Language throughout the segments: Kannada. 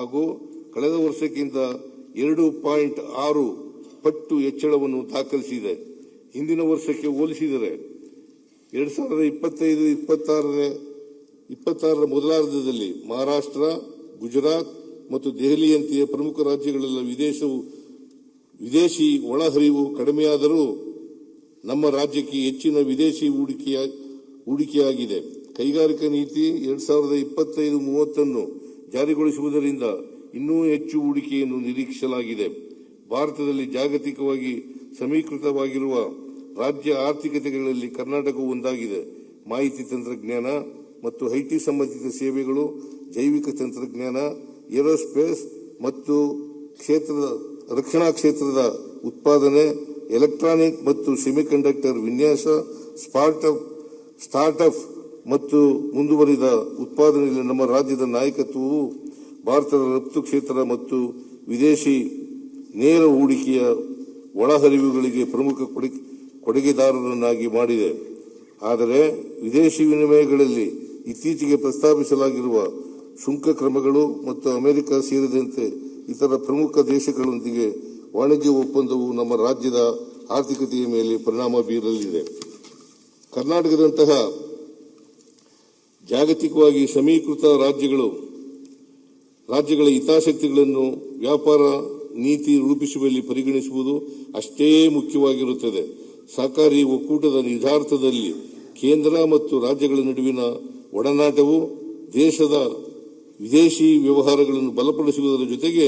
ಹಾಗೂ ಕಳೆದ ವರ್ಷಕ್ಕಿಂತ 2.6 ಪಟ್ಟು ಹೆಚ್ಚಳವನ್ನು ದಾಖಲಿಸಿದೆ. ಹಿಂದಿನ ವರ್ಷಕ್ಕೆ ಹೋಲಿಸಿದರೆ 2025-26ರ ಮೊದಲಾರ್ಧದಲ್ಲಿ ಮಹಾರಾಷ್ಟ್ರ, ಗುಜರಾತ್ ಮತ್ತು ದೆಹಲಿಯಂತೆಯೇ ಪ್ರಮುಖ ರಾಜ್ಯಗಳೆಲ್ಲ ವಿದೇಶಿ ಒಳಹರಿವು ಕಡಿಮೆಯಾದರೂ ನಮ್ಮ ರಾಜ್ಯಕ್ಕೆ ಹೆಚ್ಚಿನ ವಿದೇಶಿ ಹೂಡಿಕೆಯಾಗಿದೆ. ಕೈಗಾರಿಕಾ ನೀತಿ 2025-30 ಜಾರಿಗೊಳಿಸುವುದರಿಂದ ಇನ್ನೂ ಹೆಚ್ಚು ಹೂಡಿಕೆಯನ್ನು ನಿರೀಕ್ಷಿಸಲಾಗಿದೆ. ಭಾರತದಲ್ಲಿ ಜಾಗತಿಕವಾಗಿ ಸಮೀಕೃತವಾಗಿರುವ ರಾಜ್ಯ ಆರ್ಥಿಕತೆಗಳಲ್ಲಿ ಕರ್ನಾಟಕವು ಒಂದಾಗಿದೆ. ಮಾಹಿತಿ ತಂತ್ರಜ್ಞಾನ ಮತ್ತು ಐಟಿ ಸಂಬಂಧಿತ ಸೇವೆಗಳು, ಜೈವಿಕ ತಂತ್ರಜ್ಞಾನ, ಏರೋಸ್ಪೇಸ್ ಮತ್ತು ರಕ್ಷಣಾ ಕ್ಷೇತ್ರದ ಉತ್ಪಾದನೆ, ಎಲೆಕ್ಟ್ರಾನಿಕ್ ಮತ್ತು ಸೆಮಿಕಂಡಕ್ಟರ್ ವಿನ್ಯಾಸ, ಸ್ಟಾರ್ಟ್ಅಪ್ ಮತ್ತು ಮುಂದುವರಿದ ಉತ್ಪಾದನೆಯಲ್ಲಿ ನಮ್ಮ ರಾಜ್ಯದ ನಾಯಕತ್ವವು ಭಾರತದ ರಫ್ತು ಕ್ಷೇತ್ರ ಮತ್ತು ವಿದೇಶಿ ನೇರ ಹೂಡಿಕೆಯ ಒಳಹರಿವುಗಳಿಗೆ ಪ್ರಮುಖ ಕೊಡುಗೆದಾರರನ್ನಾಗಿ ಮಾಡಿದೆ. ಆದರೆ ವಿದೇಶಿ ವಿನಿಮಯಗಳಲ್ಲಿ ಇತ್ತೀಚೆಗೆ ಪ್ರಸ್ತಾಪಿಸಲಾಗಿರುವ ಸುಂಕ ಕ್ರಮಗಳು ಮತ್ತು ಅಮೆರಿಕ ಸೇರಿದಂತೆ ಇತರ ಪ್ರಮುಖ ದೇಶಗಳೊಂದಿಗೆ ವಾಣಿಜ್ಯ ಒಪ್ಪಂದವು ನಮ್ಮ ರಾಜ್ಯದ ಆರ್ಥಿಕತೆಯ ಮೇಲೆ ಪರಿಣಾಮ ಬೀರಲಿದೆ. ಕರ್ನಾಟಕದಂತಹ ಜಾಗತಿಕವಾಗಿ ಸಮೀಕೃತ ರಾಜ್ಯಗಳ ಹಿತಾಸಕ್ತಿಗಳನ್ನು ವ್ಯಾಪಾರ ನೀತಿ ರೂಪಿಸುವಲ್ಲಿ ಪರಿಗಣಿಸುವುದು ಅಷ್ಟೇ ಮುಖ್ಯವಾಗಿರುತ್ತದೆ. ಸಹಕಾರಿ ಒಕ್ಕೂಟದ ನಿರ್ಧಾರದಲ್ಲಿ ಕೇಂದ್ರ ಮತ್ತು ರಾಜ್ಯಗಳ ನಡುವಿನ ಒಡನಾಟವು ದೇಶದ ವಿದೇಶಿ ವ್ಯವಹಾರಗಳನ್ನು ಬಲಪಡಿಸುವುದರ ಜೊತೆಗೆ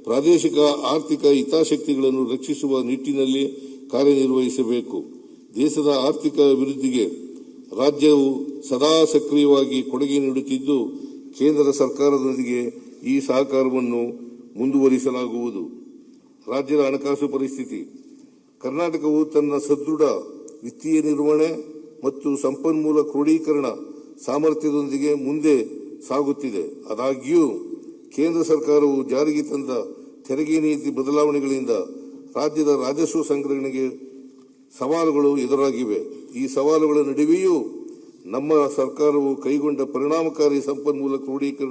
ಪ್ರಾದೇಶಿಕ ಆರ್ಥಿಕ ಹಿತಾಸಕ್ತಿಗಳನ್ನು ರಕ್ಷಿಸುವ ನಿಟ್ಟಿನಲ್ಲಿ ಕಾರ್ಯನಿರ್ವಹಿಸಬೇಕು. ದೇಶದ ಆರ್ಥಿಕ ಅಭಿವೃದ್ಧಿಗೆ ರಾಜ್ಯವು ಸದಾ ಸಕ್ರಿಯವಾಗಿ ಕೊಡುಗೆ ನೀಡುತ್ತಿದ್ದು, ಕೇಂದ್ರ ಸರ್ಕಾರದೊಂದಿಗೆ ಈ ಸಹಕಾರವನ್ನು ಮುಂದುವರಿಸಲಾಗುವುದು. ರಾಜ್ಯದ ಹಣಕಾಸು ಪರಿಸ್ಥಿತಿ. ಕರ್ನಾಟಕವು ತನ್ನ ಸದೃಢ ವಿತ್ತೀಯ ನಿರ್ವಹಣೆ ಮತ್ತು ಸಂಪನ್ಮೂಲ ಕ್ರೋಢೀಕರಣ ಸಾಮರ್ಥ್ಯದೊಂದಿಗೆ ಮುಂದೆ ಸಾಗುತ್ತಿದೆ. ಆದಾಗ್ಯೂ ಕೇಂದ್ರ ಸರ್ಕಾರವು ಜಾರಿಗೆ ತಂದ ತೆರಿಗೆ ನೀತಿ ಬದಲಾವಣೆಗಳಿಂದ ರಾಜ್ಯದ ರಾಜಸ್ವ ಸಂಗ್ರಹಣೆಗೆ ಸವಾಲುಗಳು ಎದುರಾಗಿವೆ. ಈ ಸವಾಲುಗಳ ನಡುವೆಯೂ ನಮ್ಮ ಸರ್ಕಾರವು ಕೈಗೊಂಡ ಪರಿಣಾಮಕಾರಿ ಸಂಪನ್ಮೂಲ ಕ್ರೋಢೀಕರಣ